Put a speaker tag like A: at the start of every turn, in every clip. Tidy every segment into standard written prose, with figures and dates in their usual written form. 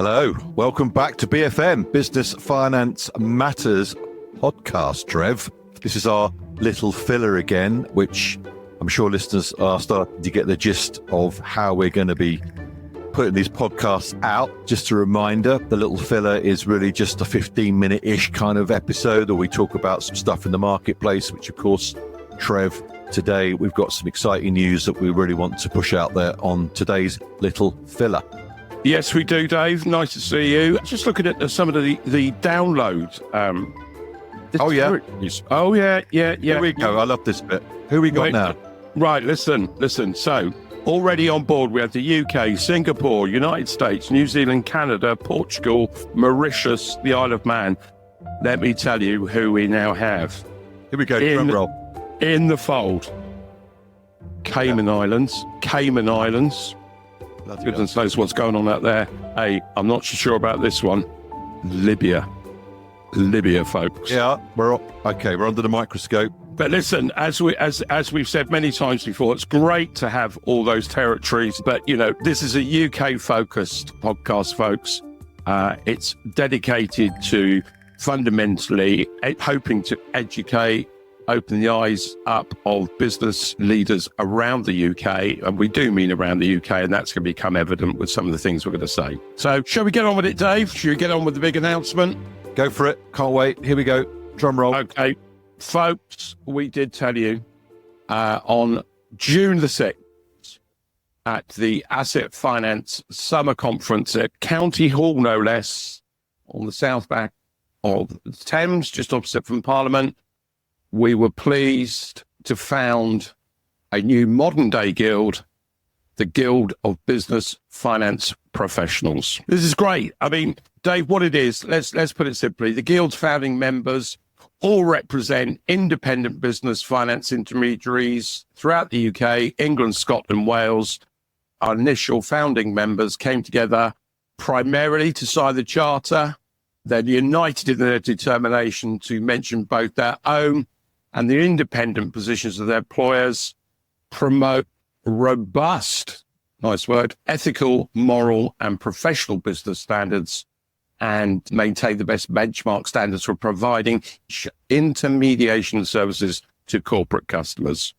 A: Hello, welcome back to BFM, Business Finance Matters podcast, Trev. This is our little filler again, which I'm sure listeners are starting to get the gist of how we're going to be putting these podcasts out. Just a reminder, the little filler is really just a 15-minute-ish kind of episode, or we talk about some stuff in the marketplace, which of course, Trev, today we've got some exciting news that we really want to push out there on today's little filler.
B: Yes, we do, Dave. Nice to see you. Just looking at some of the downloads.
A: Oh, yeah.
B: Yeah.
A: Here we go. I love this bit. Who we got now?
B: Right, listen. So, already on board, we have the UK, Singapore, United States, New Zealand, Canada, Portugal, Mauritius, the Isle of Man. Let me tell you who we now have.
A: Here we go. Drum roll.
B: In the fold. Cayman Islands. Goodness knows what's going on out there. Hey, I'm not so sure about this one. Libya, folks.
A: Yeah, we're under the microscope.
B: But listen, as we've said many times before, it's great to have all those territories. But this is a UK-focused podcast, folks. It's dedicated to fundamentally hoping to educate, open the eyes up of business leaders around the UK, and we do mean around the UK, and that's going to become evident with some of the things we're going to say. So, shall we get on with it, Dave? Shall we get on with the big announcement?
A: Go for it. Can't wait. Here we go. Drum roll.
B: Okay, folks, we did tell you on June the 6th at the Asset Finance Summer Conference at County Hall, no less, on the south bank of the Thames, just opposite from Parliament. We were pleased to found a new modern-day guild, the Guild of Business Finance Professionals. This is great. I mean, Dave, what it is, let's put it simply. The Guild's founding members all represent independent business finance intermediaries throughout the UK, England, Scotland, Wales. Our initial founding members came together primarily to sign the charter. They're united in their determination to mention both their own and the independent positions of their employers, promote robust, nice word, ethical, moral, and professional business standards, and maintain the best benchmark standards for providing intermediation services to corporate customers.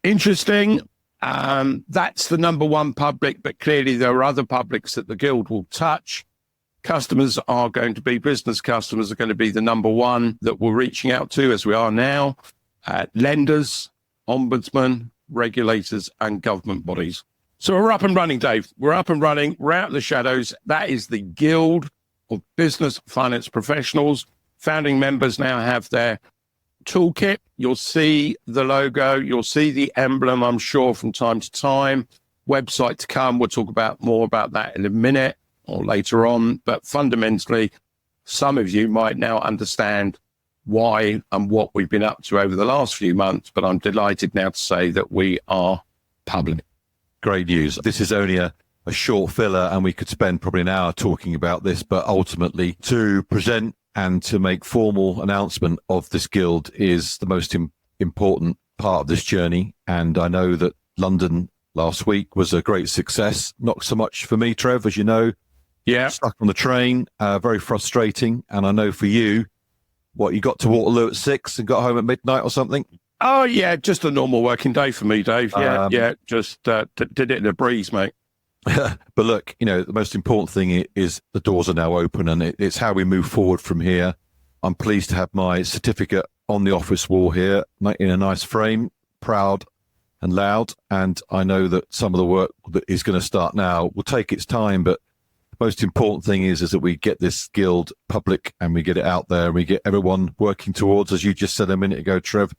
B: Interesting. That's the number one public, but clearly there are other publics that the Guild will touch. Customers are going to be, business customers are going to be the number one that we're reaching out to, as we are now. Lenders, ombudsmen, regulators, and government bodies. So we're up and running, Dave. We're up and running. We're out of the shadows. That is the Guild of Business Finance Professionals. Founding members now have their toolkit. You'll see the logo. You'll see the emblem, I'm sure, from time to time. Website to come. We'll talk about more about that in a minute or later on. But fundamentally, some of you might now understand why and what we've been up to over the last few months. But I'm delighted now to say that we are public.
A: Great news. This is only a short filler, and we could spend probably an hour talking about this, but ultimately to present and to make formal announcement of this guild is the most important part of this journey. And I know that London last week was a great success. Not so much for me, Trev, as you know.
B: Yeah.
A: Stuck on the train, very frustrating. And I know for you, you got to Waterloo at 6 and got home at midnight or something?
B: Oh, yeah, just a normal working day for me, Dave. Just did it in a breeze, mate.
A: But look, the most important thing is the doors are now open, and it's how we move forward from here. I'm pleased to have my certificate on the office wall here in a nice frame, proud and loud. And I know that some of the work that is going to start now will take its time, but the most important thing is that we get this guild public and we get it out there and we get everyone working towards, as you just said a minute ago, Trev,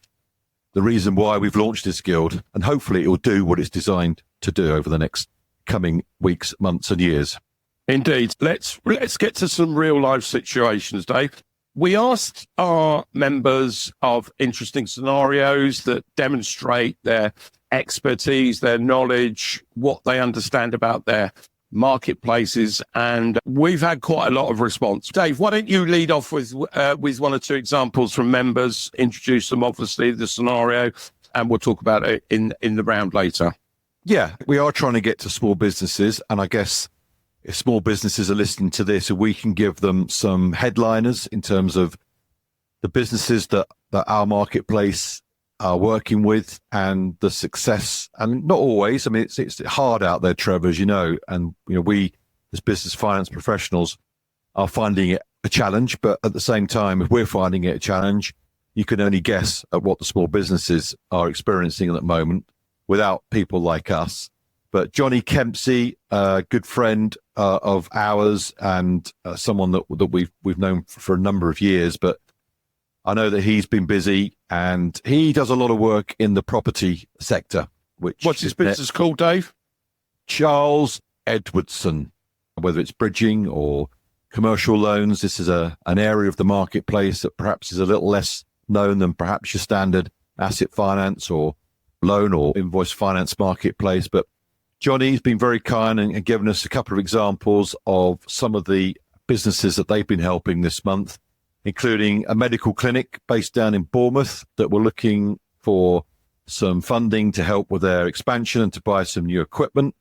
A: the reason why we've launched this guild, and hopefully it will do what it's designed to do over the next coming weeks, months and years.
B: Indeed. Let's get to some real life situations, Dave. We asked our members of interesting scenarios that demonstrate their expertise, their knowledge, what they understand about their marketplaces, and we've had quite a lot of response. Dave, why don't you lead off with one or two examples from members, introduce them, obviously, the scenario, and we'll talk about it in the round later.
A: Yeah, we are trying to get to small businesses, and I guess if small businesses are listening to this, if we can give them some headliners in terms of the businesses that our marketplace are working with and the success, and not always. I mean, it's hard out there, Trevor, as you know, and we as business finance professionals are finding it a challenge. But at the same time, if we're finding it a challenge, you can only guess at what the small businesses are experiencing at the moment without people like us. But Johnny Kempsey, a good friend of ours and someone that we've known for a number of years, but I know that he's been busy and he does a lot of work in the property sector.
B: What's his business called, Dave?
A: Charles Edwardson. Whether it's bridging or commercial loans, this is an area of the marketplace that perhaps is a little less known than perhaps your standard asset finance or loan or invoice finance marketplace. But Johnny's been very kind and given us a couple of examples of some of the businesses that they've been helping this month, including a medical clinic based down in Bournemouth that were looking for some funding to help with their expansion and to buy some new equipment.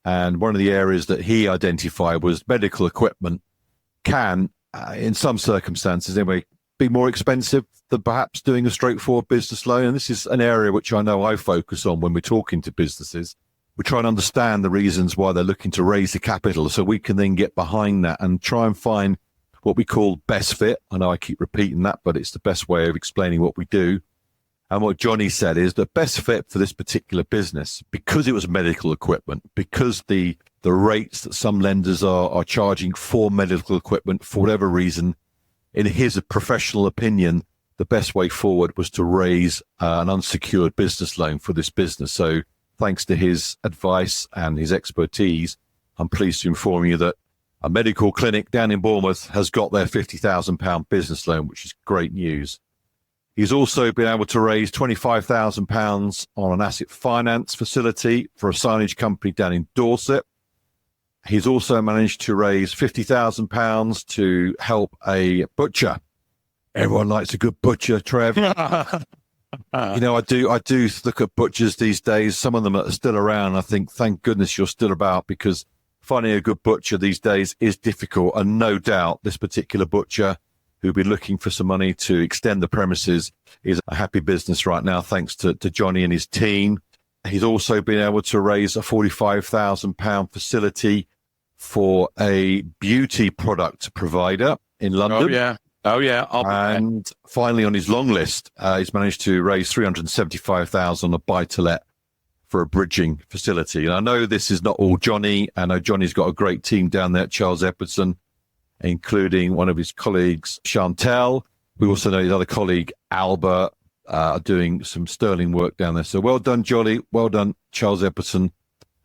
A: And one of the areas that he identified was medical equipment can, in some circumstances anyway, be more expensive than perhaps doing a straightforward business loan. And this is an area which I know I focus on when we're talking to businesses. We try and understand the reasons why they're looking to raise the capital so we can then get behind that and try and find what we call best fit. I know I keep repeating that, but it's the best way of explaining what we do. And what Johnny said is the best fit for this particular business, because it was medical equipment, because the rates that some lenders are charging for medical equipment, for whatever reason, in his professional opinion, the best way forward was to raise an unsecured business loan for this business. So thanks to his advice and his expertise, I'm pleased to inform you that a medical clinic down in Bournemouth has got their £50,000 business loan, which is great news. He's also been able to raise £25,000 on an asset finance facility for a signage company down in Dorset. He's also managed to raise £50,000 to help a butcher. Everyone likes a good butcher, Trev. I do look at butchers these days. Some of them are still around. I think, thank goodness you're still about, because finding a good butcher these days is difficult. And no doubt this particular butcher who've been looking for some money to extend the premises is a happy business right now, thanks to Johnny and his team. He's also been able to raise a £45,000 facility for a beauty product provider in London.
B: Oh, yeah.
A: And finally, on his long list, he's managed to raise $375,000 on a buy-to-let for a bridging facility. And I know this is not all Johnny. I know Johnny's got a great team down there at Charles Edwardson, including one of his colleagues, Chantel. We also know his other colleague, Albert, doing some sterling work down there. So well done, Johnny. Well done, Charles Edwardson.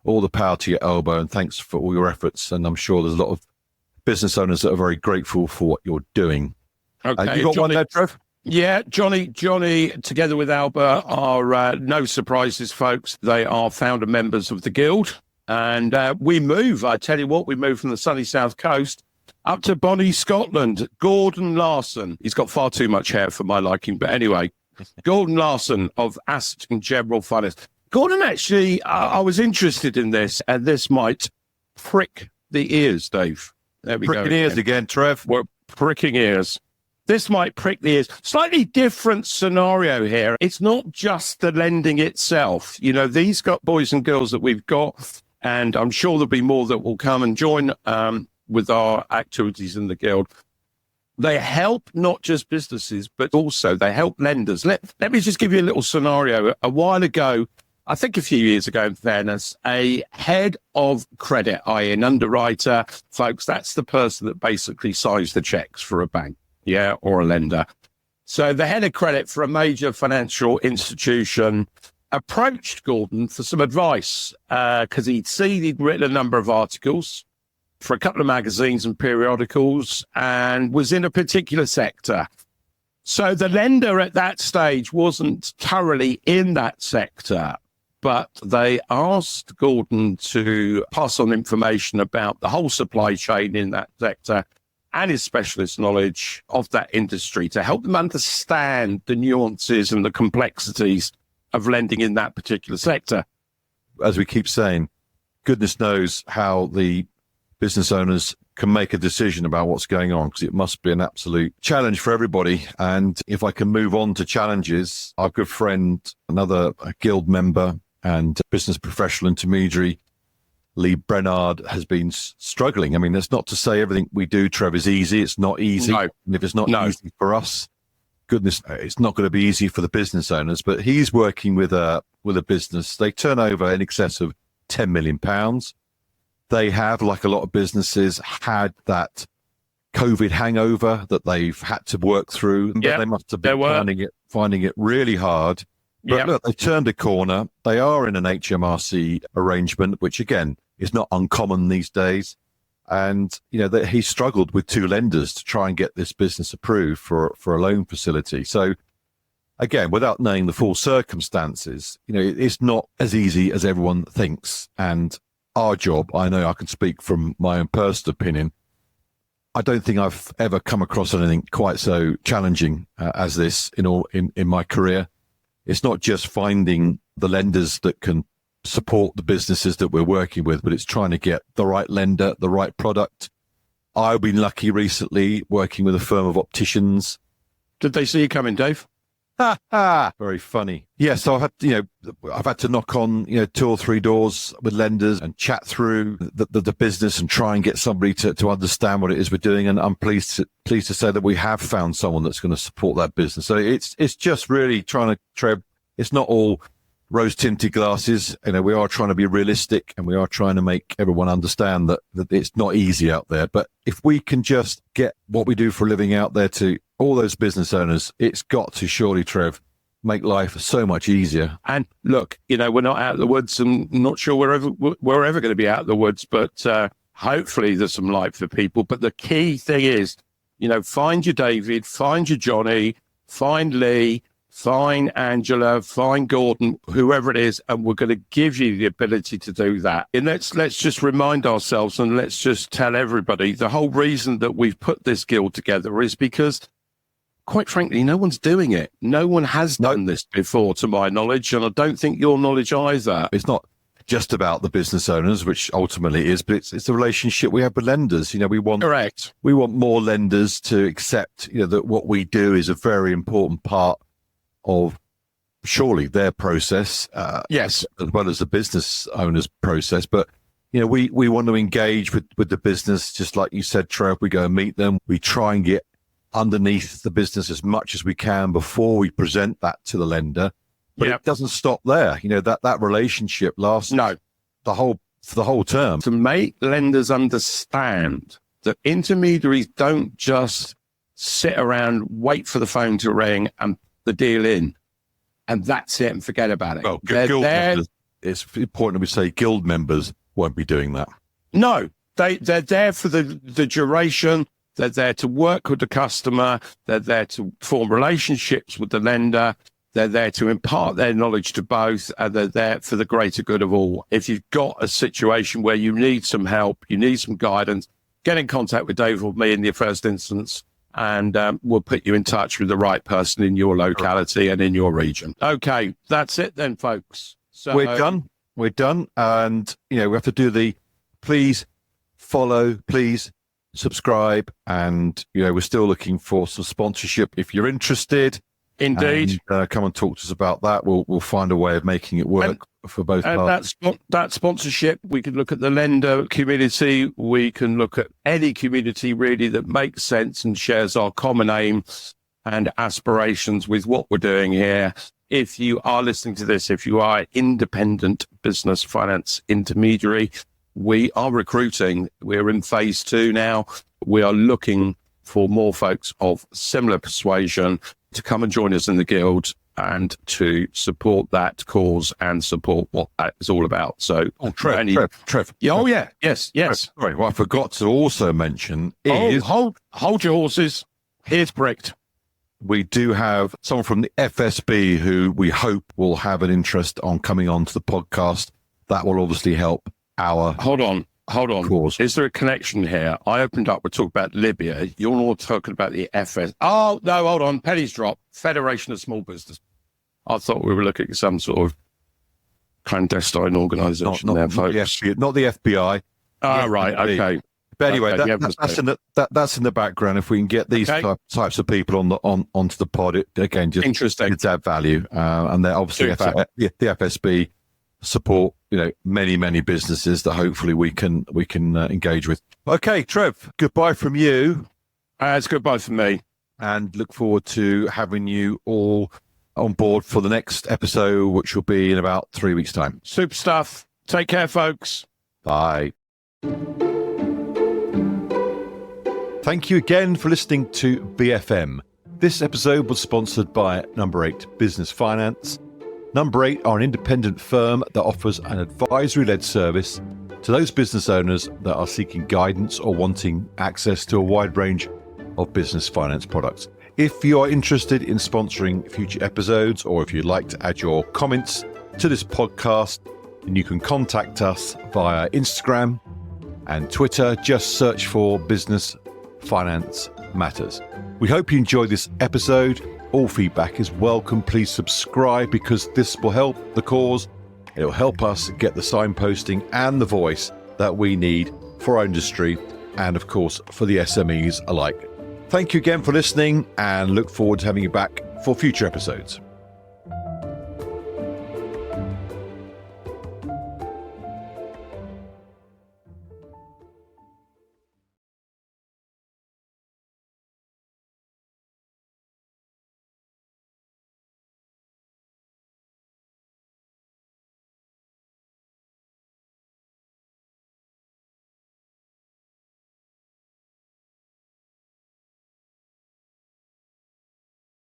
A: All the power to your elbow, and thanks for all your efforts. And I'm sure there's a lot of business owners that are very grateful for what you're doing.
B: Okay,
A: you got
B: Johnny,
A: one there, Trev?
B: Yeah, Johnny, together with Albert, are no surprises, folks. They are founder members of the Guild. And we moved from the sunny south coast up to Bonnie, Scotland. Gordon Larson. He's got far too much hair for my liking. But anyway, Gordon Larson of Asset and General Finance. Gordon, actually, I was interested in this, and this might prick the ears, Dave. There we go.
A: Pricking ears again, Trev.
B: We're pricking ears. This might prick the ears. Slightly different scenario here. It's not just the lending itself. These boys and girls that we've got, and I'm sure there'll be more that will come and join with our activities in the Guild. They help not just businesses, but also they help lenders. Let me just give you a little scenario. A while ago, I think a few years ago, in fairness, a head of credit, i.e. an underwriter, folks, that's the person that basically signs the checks for a bank, or a lender. So the head of credit for a major financial institution approached Gordon for some advice because he'd written a number of articles for a couple of magazines and periodicals and was in a particular sector. So the lender at that stage wasn't thoroughly in that sector, but they asked Gordon to pass on information about the whole supply chain in that sector and his specialist knowledge of that industry to help them understand the nuances and the complexities of lending in that particular sector.
A: As we keep saying, goodness knows how the business owners can make a decision about what's going on, because it must be an absolute challenge for everybody. And if I can move on to challenges, our good friend, another guild member and business professional intermediary, Lee Brennard, has been struggling. I mean, that's not to say everything we do, Trev, is easy. It's not easy.
B: No.
A: And if it's not easy for us, goodness, it's not going to be easy for the business owners. But he's working with a business. They turn over in excess of £10 million. They have, like a lot of businesses, had that COVID hangover that they've had to work through.
B: Yeah,
A: they must have been finding it really hard. But look, they turned a corner. They are in an HMRC arrangement, which again is not uncommon these days. And he struggled with two lenders to try and get this business approved for a loan facility. So again, without knowing the full circumstances, it's not as easy as everyone thinks. And our job, I know I can speak from my own personal opinion, I don't think I've ever come across anything quite so challenging as this in my career. It's not just finding the lenders that can support the businesses that we're working with, but it's trying to get the right lender, the right product. I've been lucky recently working with a firm of opticians.
B: Did they see you coming, Dave?
A: Very funny. Yeah, so I've had to knock on 2 or 3 doors with lenders and chat through the business and try and get somebody to understand what it is we're doing. And I'm pleased to say that we have found someone that's going to support that business. So it's just really trying to, Trev, it's not all rose-tinted glasses. We are trying to be realistic, and we are trying to make everyone understand that it's not easy out there. But if we can just get what we do for a living out there to all those business owners, it's got to surely, Trev, make life so much easier.
B: And look, we're not out of the woods, and not sure we're ever going to be out of the woods, but hopefully there's some light for people. But the key thing is, find your David, find your Johnny, find Lee, find Angela, find Gordon, whoever it is, and we're going to give you the ability to do that. And let's just remind ourselves, and let's just tell everybody, the whole reason that we've put this guild together is because, quite frankly, no one's doing it. No one has done this before, to my knowledge, and I don't think your knowledge either.
A: It's not just about the business owners, which ultimately is, but it's the relationship we have with lenders. We want more lenders to accept that what we do is a very important part of surely their process,
B: yes,
A: as well as the business owner's process. But we want to engage with the business, just like you said, Trev. We go and meet them. We try and get underneath the business as much as we can before we present that to the lender. But it doesn't stop there. That relationship lasts the whole term.
B: To make lenders understand that intermediaries don't just sit around, wait for the phone to ring and the deal in, and that's it, and forget about it.
A: Well, guild members, it's important that we say guild members won't be doing that.
B: No, they're there for the duration. They're there to work with the customer. They're there to form relationships with the lender. They're there to impart their knowledge to both, and they're there for the greater good of all. If you've got a situation where you need some help, you need some guidance, get in contact with Dave or me in the first instance, and we'll put you in touch with the right person in your locality and in your region. Okay, that's it then, folks. So
A: we're done. And, we have to do please follow, please subscribe. And, we're still looking for some sponsorship if you're interested.
B: Indeed.
A: And, come and talk to us about that. We'll find a way of making it work for both parties.
B: That sponsorship, we can look at the lender community. We can look at any community really that makes sense and shares our common aims and aspirations with what we're doing here. If you are listening to this, if you are an independent business finance intermediary, we are recruiting. We're in phase 2 now. We are looking for more folks of similar persuasion to come and join us in the guild and to support that cause and support what that is all about. So,
A: Trev.
B: Yes.
A: Sorry, what I forgot to also mention is...
B: hold your horses. Here's Bricked.
A: We do have someone from the FSB who we hope will have an interest on coming onto the podcast. That will obviously help our...
B: Hold on.
A: Cause.
B: Is there a connection here? I opened up, we're talking about Libya. You're all talking about the FS. Oh, no, hold on. Pennies drop. Federation of Small Business. I thought we were looking at some sort of clandestine organisation there, folks.
A: Not the FBI.
B: Oh, right. Okay.
A: But anyway,
B: Okay,
A: that's in the background. If we can get these types of people onto the pod, it again just
B: interesting.
A: It's add value, and they're obviously the FSB support many businesses that hopefully we can engage with. Okay, Trev, goodbye from you.
B: It's goodbye from me,
A: and look forward to having you all on board for the next episode, which will be in about 3 weeks' time.
B: Super stuff. Take care, folks.
A: Bye. Thank you again for listening to BFM. This episode was sponsored by Number 8 Business Finance. Number 8 are an independent firm that offers an advisory-led service to those business owners that are seeking guidance or wanting access to a wide range of business finance products. If you are interested in sponsoring future episodes, or if you'd like to add your comments to this podcast, then you can contact us via Instagram and Twitter. Just search for Business Finance Matters. We hope you enjoyed this episode. All feedback is welcome. Please subscribe, because this will help the cause. It will help us get the signposting and the voice that we need for our industry, and of course for the SMEs alike. Thank you again for listening, and look forward to having you back for future episodes.